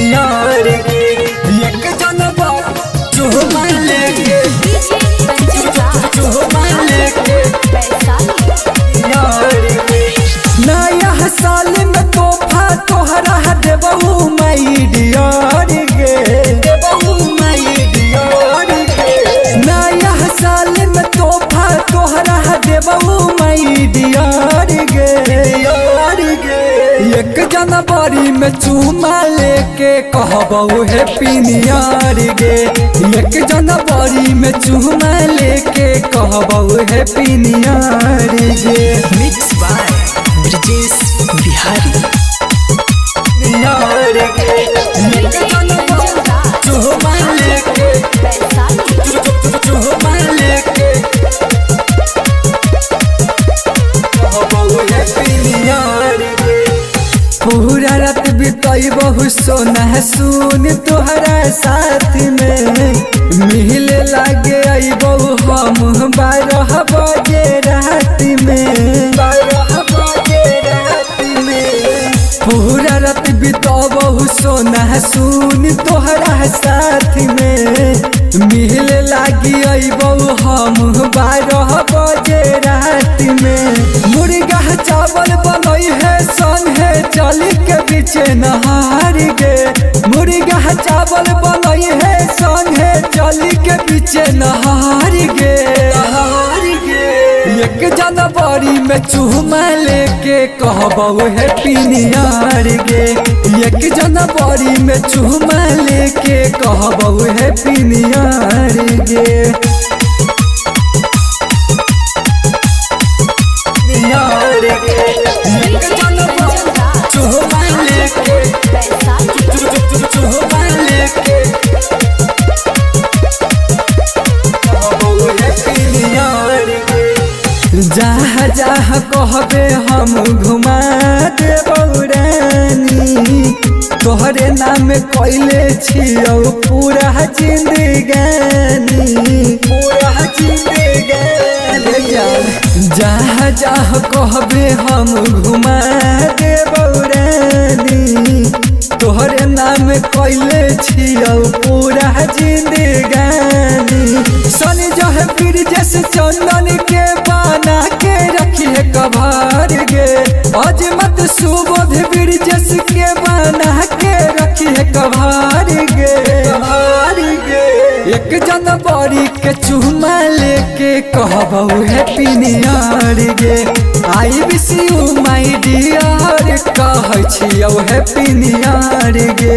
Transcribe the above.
यार के एक जनबा चुमा लेके चुमा लेके यार के नया साल में तोहफा तोहरा देबहू माई डियर गे देबहू माई डियर गे नया साल में तोहफा तोहरा देबहू माई डियर गे यार गे एक जनवरी में चुमा लेके कहबहू हैप्पी न्यू ईयर गे एक जनवरी में चुमा लेके कहबहू हैप्पी न्यू ईयर गे मिक्स बाय ब्रिजेश बिहारी। यार गे एक जनवरी चुमा लेके चुमा लेके कहबहू हैप्पी न्यू ईयर गे पूरा रात बिताई बहु सोना सुन तोहरा साथ में मिले लागे आई बहु हम 12 बजे रात में 12 बजे रात में पूरा रात बिताओ बहु सोना सुन तोहरा साथ में मिले लागी आई बहु हम 12 बजे रात में मुर्गा चावल बनई है सन है चली के पीछे नहार गे मुर्गा चावल बनई है सन है चली के पीछे नहार गे एक जनवरी में चुमा लेके कहबहू हैप्पी न्यू ईयर गे एक जनवरी में चुमा लेके कहबहू हैप्पी न्यू ईयर गे यार गे एक जनवरी चुमा लेके चुमा लेके कहबहू हैप्पी न्यू ईयर गे जहाँ जहाँ कहबे हम घुमा देबौ रानी तोहरे नाम कैले छियौ पूरा जिंदगानी पूरा जिंदगानी जहाँ जहाँ कहबे हम घुमा देबौ रानी तोहरे नाम कैले छियौ पूरा जिंदगानी सन जह फिर जैसे चंदन के बना के रखिए कभार गे अजमत सुबोध ब्रिजेश के बना के रखिए कभार गे एक जनवरी के चुमा लेके कहबहू हैप्पी न्यू ईयर गे I wish you my dear कहै छियौ हैप्पी न्यू ईयर गे।